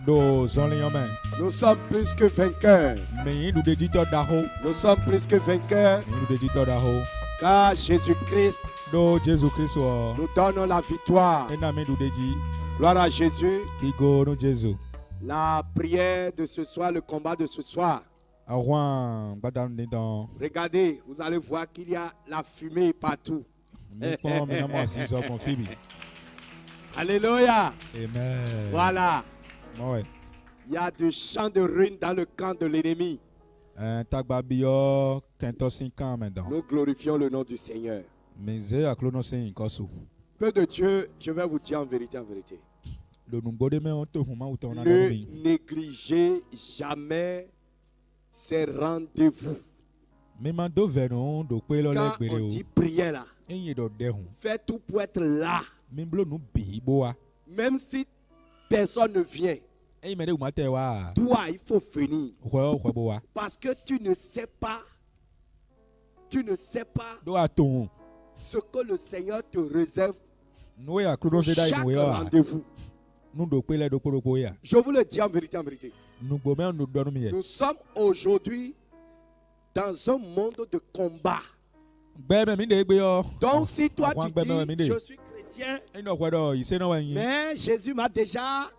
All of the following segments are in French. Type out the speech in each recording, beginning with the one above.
do zonli yome. Nous sommes plus que vainqueurs. Me du dejito daho. Nous sommes plus que vainqueurs. Me du dejito daho. Car Jésus-Christ Do Jésus Christ o. nous donne la victoire. Ena me du deji. Gloire à Jésus. Ki go no Jésus. La prière de ce soir, le combat de ce soir. Awan badam dedans. Regardez, vous allez voir qu'il y a la fumée partout. Me pon me na mo si so mon fibi. Alléluia. Amen. Voilà. Ouais. Il y a des champs de ruines dans le camp de l'ennemi. Tagba bio kento 5 ans maintenant. Nous glorifions le nom du Seigneur. Me ze aklono sin kosu. Peu de Dieu, je vais vous dire en vérité, en vérité. Do numbode me on to huma uto na Ne mi. négligez jamais ces rendez-vous. Me mando venon do pe lo le Quand gbere on o. dit prière là, Enye do dehun. faites tout pour être là. Me blo nu bi boa. Même si personne ne vient, Enye me de umate wa. toi, il faut venir. Hwe boa. Parce que tu ne sais pas Do aton. ce que le Seigneur te réserve No ya klono pour zeda chaque inu ya. rendez-vous. Nu do pe le do poro ya. Je vous le dis en vérité, en vérité. Nu gbo me nu do nu mi ye. Nous sommes aujourd'hui dans un monde de combat. Gbe me mi de gbe yo. Donc si toi Àwọn tu agbẹ̀mẹ̀ mi dis, dé. je suis chrétien, Eno hwe do ise na wa yin. mais Jésus m'a déjà,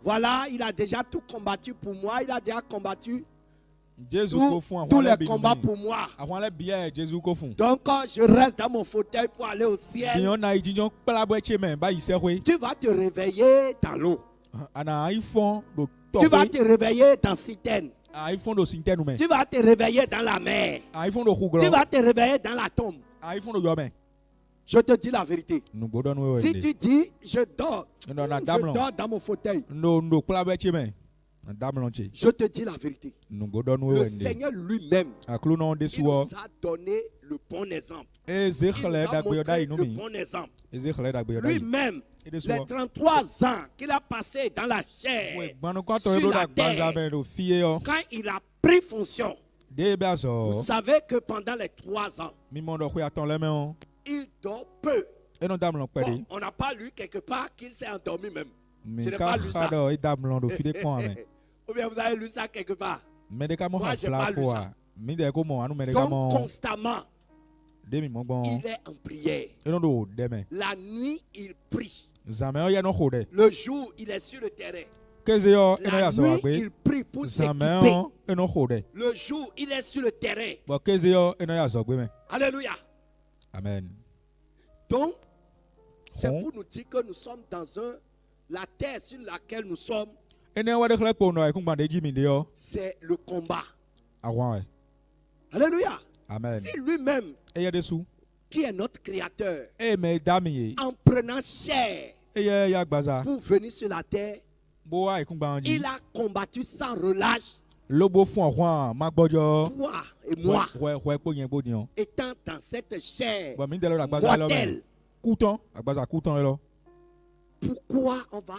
voilà, il a déjà tout combattu pour moi, il a déjà combattu Jésus ko fun tous àwọn le les bi combats nu. pour moi. Àwọn le bi e Jésus ko fun. Donc quand je reste dans mon fauteuil pour aller au ciel, Biyon na ijijon pela bo eche me ba ise hwe. tu vas te réveiller dans l'eau. Ana iPhone do to. Tu vas te réveiller dans citerne. iPhone do sintenu me. Tu vas te réveiller dans la mer. iPhone do hugro. Tu vas te réveiller dans la tombe. iPhone do yo me. Je te dis la vérité. Nu gbo do nu we. Si tu dis, je dors, No na je damlon. dors dans mon fauteuil, No pela bo eche me. Damlon che. je te dis la vérité. Nu gbo do nu Le we. Seigneur lui-même, Aklono de il suo. nous a donné le bon exemple. E ze Il nous khle a da gbe yo da montré inu le mi. bon exemple. E ze khle da gbe yo da yin. Lui-même, Et de les suo. 33 ans qu'il a passé dans la We chair, gbanu kwa to sur do la da gbanza terre. me do fie yo. quand il a pris fonction, De be aso. vous savez que pendant les 3 ans, Mi mo do hwe aton le me on. il dort peu. E no damlon pe Bon, de. on n'a pas lu quelque part qu'il s'est endormi même. Mi Je n'ai ka pas lu ça. do e damlon do fide kon ame. Ou bien vous avez lu ça quelque part. Me de ka mo Moi, ha j'ai fla pas lu fo ça. a. Mi de ko mo anu me de ka Donc mo. constamment, De mi mo gbon. il est en prière. E no do de me. La nuit, il prie. Zame yo ya no ho de. Le jour, il est sur le terrain. Keze yo e no La ya so nuit, agbe. il prie pour Zame s'équiper. yo e no ho de. Le jour, il est sur le terrain. Bo keze yo e no ya so agbe me. Alléluia. Amen. Donc, c'est Bon. pour nous dire que nous sommes dans la terre sur laquelle nous sommes, Ene wa de khle po no e kun gban de ji mi de yo. c'est le combat. Awan we. Alléluia. Amen. Si lui-même, E ye de su. qui est notre créateur, E me dami ye. en prenant chair E ye ya gbaza. pour venir sur la terre, Bo wa e kun gban ji. il a combattu sans relâche. Lobo fun ahwan ma gbojo. Toi et moi, Hwe po yen bo diyan. étant dans cette chair Bo mi de lo da gbaza lo me. mortelle, Kutan, agbaza kutan lo. pourquoi on va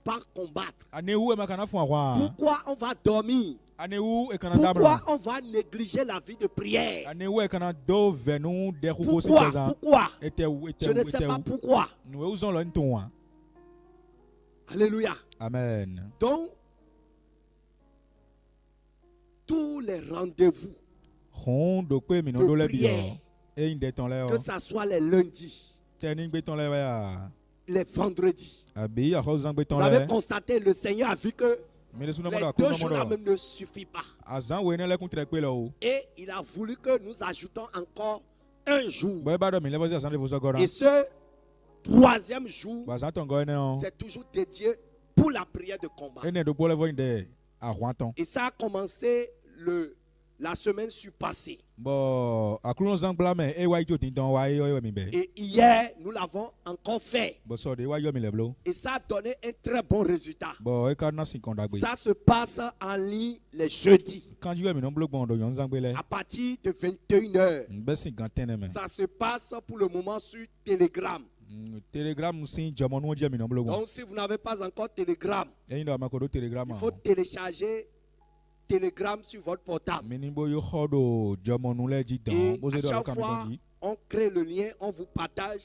pas combattre? Ane wu e ma kana fun ahwan. Pourquoi on va dormir? Ane wu e kana Pourquoi damlon. on va négliger la vie de prière? Ane wu e kana do venu de hugo si Pourquoi? présent. Pourquoi? Ete wu Je ne sais pas pourquoi. Nous usons le nton. Alléluia. Amen. Donc, tous les rendez-vous, Hon do pe mi no do le bi yo. prière. E inde ton le que yo. ce soit les lundis, Teni gbe ton le we ya. les vendredis, Abi a ho zan gbe ton vous avez le. constaté, le Seigneur a vu que Mi le suna mo les da 2 ku jours no là mo. même ne suffit pas. Azan we ne le kun tre pe lo. Et il a voulu que nous ajoutons encore un jour. Bo e ba do mi le bo si azan de fo so goran. Et ce 3e jour, Ba zan ton go ne on. c'est toujours dédié pour la prière de combat. Ene do bo le vo inde ahwan ton. Et ça a commencé la semaine surpassée. Bo akulon zan bla me e wa ijo tin don wa yo mi be. Et hier, nous l'avons encore fait. Bo so de wa yo mi le blo. Et ça a donné un très bon résultat. Bo e ka na sin kon da gbe. Ça se passe en ligne les jeudis Kan ju mi no blo gbon do yon zan gbe le. à partir de 21h. Be sin gan ten me. Ça se passe pour le moment sur Telegram. Telegram sin jomo no je mi no blo gbon. Donc si vous n'avez pas encore Telegram, Eyin do ma ko do Telegram. il faut télécharger Telegram sur votre portable. Mi ni bo yo khodo jomo no le ji Et dan. Bo à se do chaque ka mi fois, don ji. on crée le lien, on vous partage,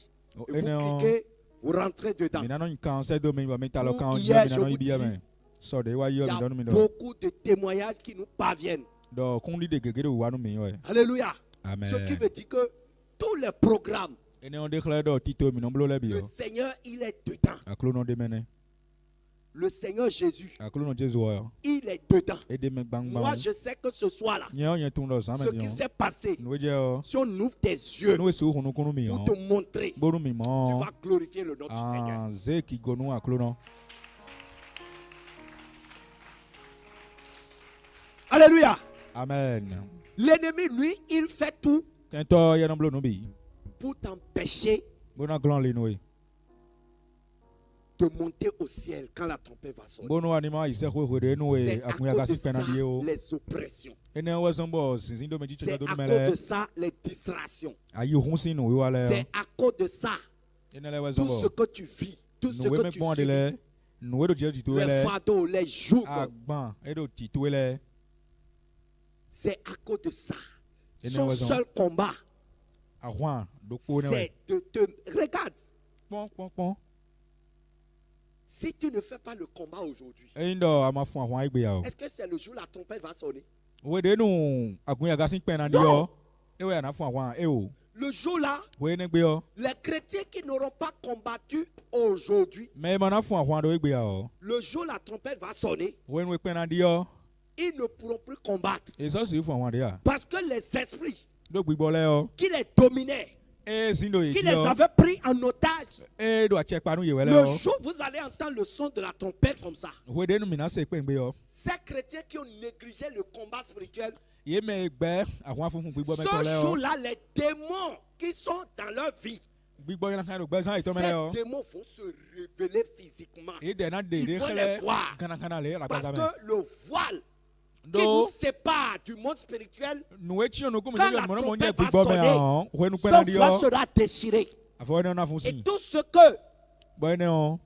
et Ene vous on. cliquez, vous rentrez dedans. Mi na no kan se do mi ba mi ta lo kan Ou ji hier, mi na je no vous ibi ya dis, me. So de wa Il yo y mi a donu mi do. beaucoup de témoignages qui nous parviennent. Do kundi de gegere wa nu mi yo. Alléluia. Amen. Ce qui veut dire que tous les programmes, Ene on déclare do tito mi no blo le bi le yo. Seigneur, il est dedans. Aklo no de mene. Le Seigneur Jésus, Aklo no Jesu yo. il est dedans. E de me bang Moi, bang. je sais que ce soir-là, Nyo yen tun do ce samen qui yo. s'est passé, No je yo. si on ouvre tes yeux No su hunu kunu mi pour yo. te montrer, Bonu mi tu mo. vas glorifier le nom du Seigneur. Ah, ze ki gonu aklo no. Alléluia. Amen. L'ennemi, lui, il fait tout Kento yen blo no bi. pour t'empêcher Bona glan le no e. de monter au ciel quand la trompette va sonner. Bono anima ise hwe de no e C'est à akunya cause gasi de ça penandi yo. les oppressions. Ene wa sombo sinzindo meji C'est chocha do à cause mele. de ça les distractions. Ayi hunsin no wa le. C'est à cause de ça Ene le wa tout sombo. ce que tu vis, tout ce No we que me tu pon de subis, le. No we do je titu les le. fardeaux, les jougs, Agban e do titu le. c'est à cause de ça. Et Son nous raison. seul combat, Ahwan do ko ne we. c'est de te... Regarde, Pon pon pon. si tu ne fais pas le combat aujourd'hui, E ndo amafu ahwan igbe ya o. est-ce que c'est le jour où la trompette va sonner? We de no akunya gasi penandi Non. yo. E we anafu ahwan e o. Le jour là, We ne gbe yo. les chrétiens qui n'auront pas combattu aujourd'hui, Me manafu ahwan do igbe ya o. le jour où la trompette va sonner, We no penandi yo. ils ne pourront plus combattre. E so si fu ahwan de ya. Parce que les esprits Do gbigbo le yo. qui les dominaient, E sindo e qui ti les yo. avaient pris en otage, E do a check panu ye wele le yo. jour où vous allez entendre le son de la trompette comme ça, We de no mina se pe ngbe yo. ces chrétiens qui ont négligé le combat spirituel, Ye me gbe ahwan funfun gbigbo me ko le ce yo. jour-là, les démons qui sont dans leur vie, Gbigbo yan kan do gbe san ito me le ces yo. démons vont se révéler physiquement. E de na de Il de faut khele. les voir. Kana le la Parce kaza me. que le voile qui Do nous sépare du monde spirituel, no e ti no ko me quand yo la mo no mo nye trompette va gbigbo me sonner, on. We no ce penandi voile yo. sera déchiré. Afo ne na fun Et si. tout ce que Boy ne on.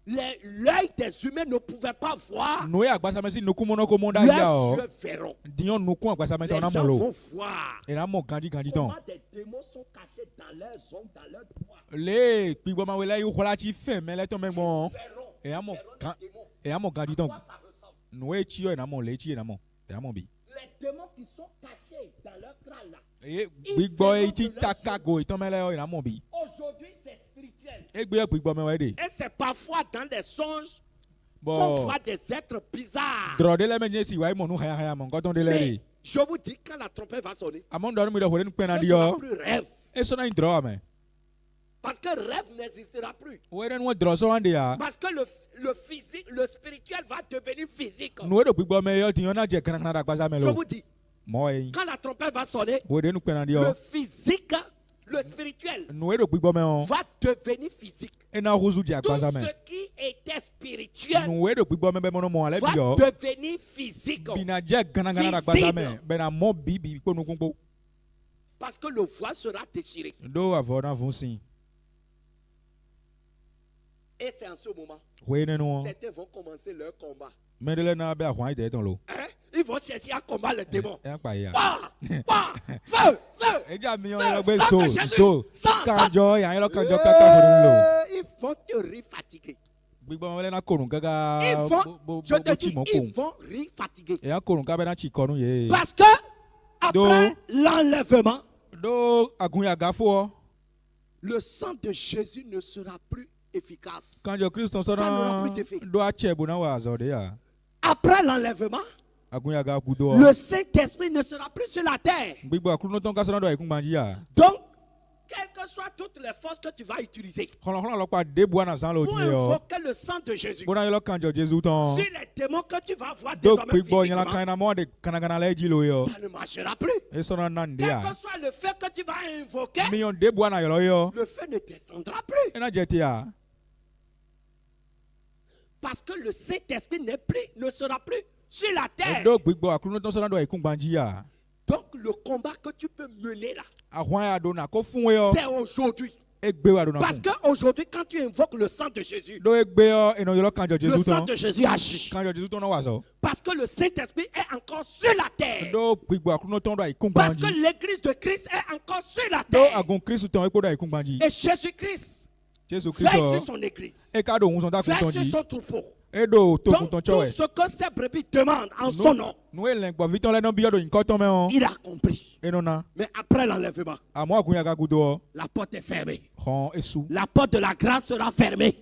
l'œil des humains ne pouvait pas voir, No e agbasa me si no ku mo no ko mo da ya leurs o. yeux verront. Dion no ku agbasa me Les to na mo gens lo. vont voir E na mo ganji ton. comment des démons sont cachés dans leurs ongles, dans leurs doigts. Le gbigbo ma we le yu khola ti fe me le to me gbon. Verront, E a mo verront kan des démons. e a mo ganji À ton. quoi ça ressemble? No e ti yo e na mo le ti e na mo. E a mo bi. Les démons qui sont cachés dans leur crâne là. E gbigbo e ti taka go ito me le yo e na mo bi. Aujourd'hui, c'est spirituel. E gbe gbigbo me we de. Et c'est parfois dans des songes qu'on Bo voit des êtres bizarres. dro de le me je si wa mo nu haya mo nko ton de le Mais re. je vous dis, quand la trompette va sonner, Amon do mi do hore nu pe na ce di sera yo. plus rêve. E so na indro ame. Parce que rêve n'existera plus. We de nu dro so ande ya. Parce que le physique, le spirituel va devenir physique. No e do gbigbo me yo ti yo na je kana kana da agbasa me Je lo. vous dis, Mo e. quand la trompette va sonner, We de nu pe na di le yo. physique, le spirituel No e do gbigbo me on. va devenir physique. E na huzu di Tout agbasa me. ce qui était spirituel No e do gbigbo me be mo no mo ale va bi yo. devenir physique. Bina je kana kana da agbasa me. Be na mo bi bi ko nu kunpo. Parce que le voile sera déchiré. Do avo na fun sin. Et c'est en ce moment, We ne no. certains vont commencer leur combat. Me de le na be ahwan ide ton lo. Hein? Ils vont chercher à combattre les démons. E pa ya. Bah, bah, feu, feu. E ja mi yo Feu, lo gbe sang so de Jésus. so. Sang, Kanjo ya lo kanjo kaka hore lo. Ils vont te refatiguer. Gbigbo me le na korun gaga. Ils vont, je te chi dis, mo ils ko. vont refatiguer. E ya korun ka be na chi konu ye. Parce que après l'enlèvement, Do agun ya gafo. le sang de Jésus ne sera plus efficace. Kanjo Kristo so Ça n'aura na plus d'effet. do a chebu na wa zo de ya. Après l'enlèvement, Agun ya ga kudo. le Saint-Esprit ne sera plus sur la terre. Gbigbo akuru no ton ka so na do ikun banji ya. Donc, quelles que soient toutes les forces que tu vas utiliser Kono kono lo pa de bua na san lo pour ti yo. invoquer le sang de Jésus Bona yo lo kanjo Jesu ton. sur les démons que tu vas voir Do désormais gbigbo yan la physiquement, kana mo de kana kana le ji lo yo. ça ne marchera plus. E so na nan de Quel ya. que soit le feu que tu vas invoquer, Mi yon de bua na yo lo yo. le feu ne descendra plus. E na je ti ya. Parce que le Saint-Esprit ne sera plus sur la terre. Do gbigbo akuru no ton so na do ikun banji ya. Donc le combat que tu peux mener là, Ahwan ya do na ko fun we yo. c'est aujourd'hui. E gbe wa do na Parce fun. qu'aujourd'hui, quand tu invoques le sang de Jésus, Do e gbe yo e no yo lo kanjo le Jesu sang ton. de Jésus agit. Kanjo Jesu ton no wa so. Parce que le Saint-Esprit est encore sur la terre. Do gbigbo akuru no ton do ikun Parce banji. que l'église de Christ est encore sur la Do terre. agun Kristo ton e ko do ikun banji. Et Jésus-Christ Jesu veille sur Kristo. son église, E ka do hun son ta kun veille ton sur ji. son troupeau. edo to Donc, kunton tout chowe ce que ces brebis demandent en son nom, nous elen gbo viton le no bi odo nko ton me on il a compris. enona Mais après l'enlèvement, amo agunya ga gudo la porte est fermée. hon esu La porte de la grâce sera fermée.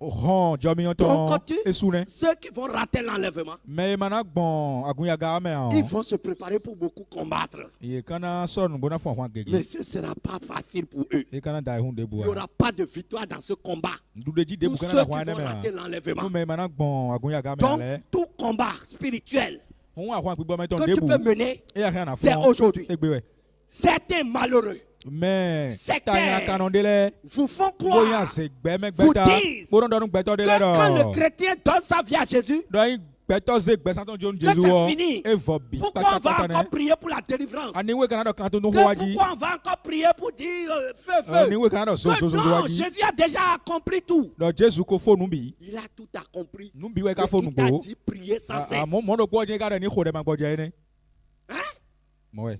hon jomi on Donc, ton tu, esu ne ceux qui vont rater l'enlèvement, me mana gbon agunya ga me ils on vont se préparer pour beaucoup combattre. ye kana son bona fon hwan Mais gege ce ne sera pas facile pour eux. e kana dai hun de Il n'y bua aura pas de victoire dans ce combat. dude ji de Pour bu ceux kana qui hwan ne vont rater me l'enlèvement. nous me mana gbon agunya ga me Donc, ale tout combat spirituel hon hwan gbo me ton que de tu bu peux mener, e ya na c'est fon aujourd'hui. egbe we Certains malheureux mais Sectaire. tanya kanondele vous font boya croire se gbe me vous gbeta disent boron donu gbeto de le que quand le do chrétien donne sa vie à Jésus, do yin gbeto ze gbe santon jon que Jesu c'est o fini. e vo bi Pourquoi on va patapata encore ne prier pour la délivrance? ani we kana do kan to no Que ho waji pourquoi on va encore prier pour dire feu, ani feu? we kana do so Que so so non, waji Jésus a déjà accompli tout. do Jesu ko fonu bi Il a tout accompli. nu bi we ka Et fonu il t'a go dit prier sans cesse. mo mo do gbo je ga de ni ho de ma gbo je ne Hein? mo we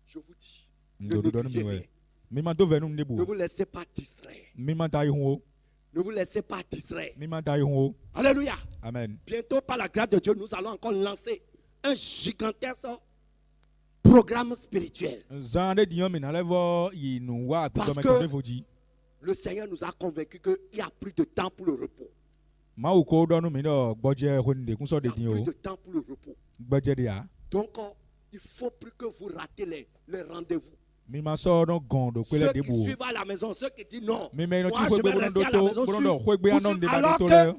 Je vous dis, ndo do no mi we mi ma do venu ne ne bu vous laissez pas distraire. mi ma ta ihun o Ne vous laissez pas distraire. mi ma ta ihun o Alléluia. amen Bientôt, par la grâce de Dieu, nous allons encore lancer un gigantesque programme spirituel. zan de dion mi na levo yi nu wa to Parce me que- to de voji Le Seigneur nous a convaincus qu'il n'y a plus de temps pour le repos. ma u ko do nu mi do gbo je hun de kun so Il de n'y a din plus o de temps pour le repos. gbo je de ya Donc, il ne faut plus que vous ratez les rendez-vous. mi ma so no gon do kwele Ceux de qui bu suivent à la maison, ceux qui disent non, mi me no moi chi je kwegbe vais bono rester do à la to maison bono do sur- kwegbe anon de ba alors de to que le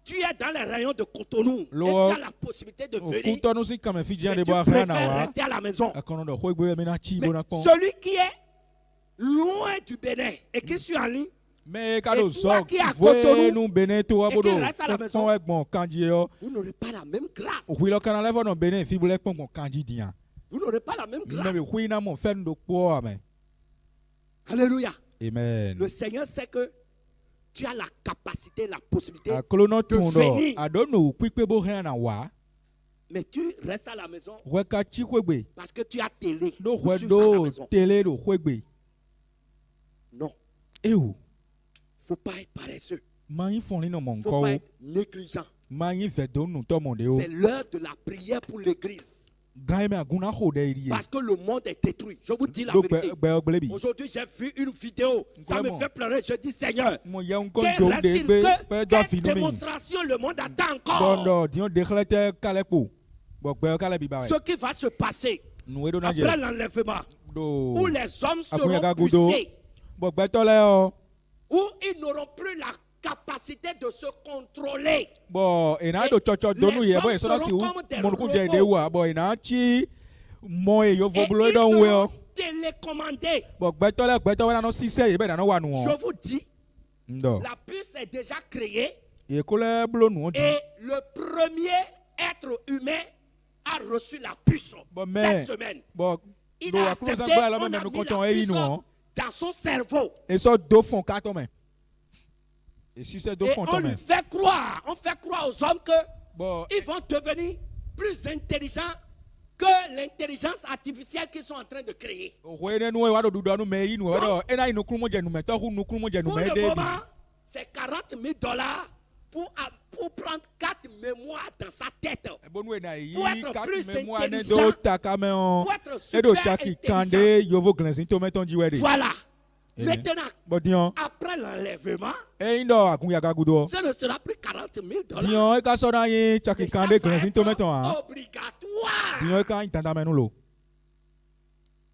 tu es dans les rayons de Cotonou et tu Lo- as la possibilité de ku venir, to no si kame fi mais jan de tu bo ahia na préfères wa rester à la maison. akono do kwegbe mi na chi Mais bona pon celui qui est loin du Bénin et qui suit en ligne, me ka do Et so toi qui es à vo Cotonou, nu bene to et abodo qui reste à la maison, pon egbon kanji yo vous n'aurez pas la même grâce. o hui lo kana levo no bene fi bule pon kanji dia Vous n'aurez pas la même mi grâce. me hui na mo fen do po amen Alléluia. amen Le Seigneur sait que tu as la capacité, la possibilité, akolo no tun do venir. adono kwikpe bo hia na wa mais tu restes à la maison we ka chi kwegbe parce que tu as télé. do Ou hwe sur ça à la do maison. tele do kwegbe Non, ewu faut pas être paresseux. ma yin fon ni no mo Faut nko pas o être négligent. ma yin fe do nu to mo de o C'est l'heure de la prière pour l'église. gai me aguna ho de ri Parce que le monde est détruit. Je vous dis la do vérité. gbe ogbele bi Aujourd'hui, j'ai vu une vidéo. Ça me Vraiment. fait pleurer. Je dis, Seigneur, mo ye nko quelle do de reste-t-il gbe que- pe do quelle fi nu mi démonstration le monde attend encore? bondo dion de khlete kale po bo gbe kale bi ba we Ce qui va se passer nu we do na après je l'enlèvement, do où les hommes akunya seront ga gudo poussés, bo gbe to le o où ils n'auront plus la capacité de se contrôler. bo ina do chocho do nu les ye bo hommes so na si seront comme des mo ku je de robots. wa bo ina chi mo e yo Et vo bulo ils do we o seront télécommandés. bo gbe to we na no si se ye be na no wa nu Je o vous dis, ndo la puce est déjà créée e ko le bulo nu o di et le premier être humain a reçu la puce bo me cette semaine. bo Il do a akuru accepté, za gba la on me a nu mis ko ton la e yi puce nu o dans son cerveau. e so do fon ka to me e si se do Et fon on to lui me fait croire, on fait croire aux hommes que bo ils vont devenir plus intelligents que l'intelligence artificielle qu'ils sont en train de créer. we ne nu e wa do du do nu me yi nu o do e na yi nu kru mo je nu me to hu nu kru mo je nu Pour me le de bi moment, c'est $40,000 pour prendre 4 mémoires dans sa tête. bonu e na yi Pour être ka plus me mo ane intelligent, do taka me on Pour être e do super chaki intelligent. kande yovo glensin to me ton ji we de Voilà. Eh. Maintenant, bo dion après l'enlèvement, e ndo akunya ga gudo ce ne sera plus $40,000. dion e ka so na yi chaki Mais ça kande va glensin to me ton être ha obligatoire. dion e ka intanda me nu lo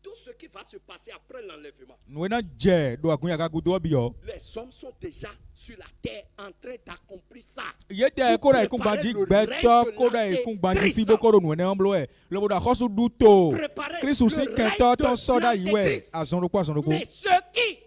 Tout ce qui va se passer après l'enlèvement, nu e na je do akunya ga gudo bi o les hommes sont déjà sur la terre en train d'accomplir ça. ye te ko da ikun gbaji gbe to ko da ikun gbaji fi bo ko ro nu ne on blo e lo bo da khosu du to Préparer Christu si le kento règne to de so da yi we l'Antéchrist. azon ro Mais ceux qui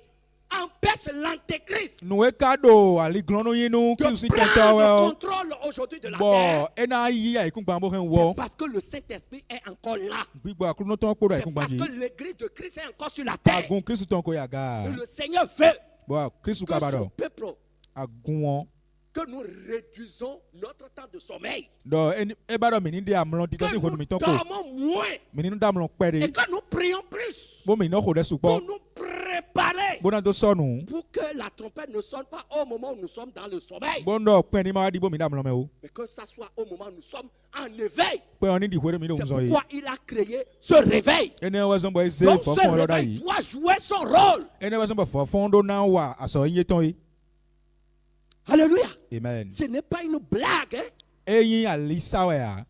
empêchent l'antéchrist nu e ka do ali glono yinu de Christu si kento prendre we le o contrôle aujourd'hui de la bo terre, e na yi ya ikun gba bo hen c'est wo parce que le Saint-Esprit est encore là. gbigbo akuru no ton ko da C'est ikun parce gbaji que l'église de Christ est encore sur la terre. agun Christu ton ko ya ga Et le Seigneur veut bo Christu que ka ba son do peuple, agun won que nous réduisons notre temps de sommeil. do e ba do mi ni de amlon ti to Que si ko mi nous ton ko dormons moins mi ni da amlon pe et de que nous prions plus bo mi no ko de su pour po nous préparer Bona to sonu. pour que la trompette ne sonne pas au moment où nous sommes dans le sommeil, Bondo peni ma di bo mi dam lo me o. mais que ça soit au moment où nous sommes en éveil. Pe oni di hwere mi do C'est mzo yi. pourquoi il a créé ce réveil. Ene wa zombo ese Donc fo ce fon lo da réveil yi. doit jouer son rôle. Ene wa zombo fo fon do na wa aso yin ton yi. Alléluia. Amen. Ce n'est pas une blague. Hein? Eyin alisa wa ya.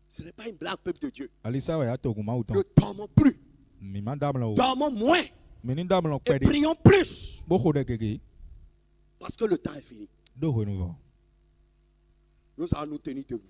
Ce n'est pas une blague, peuple de Dieu. Alisa wa ya to gun ma uton. Ne dormons plus. Mi ma dam lo. Dormons moins. Mi ni dam lo Et pe di. prions plus. Bo ko de gege. Parce que le temps est fini. Do ho nu vo. Nous allons nous tenir debout.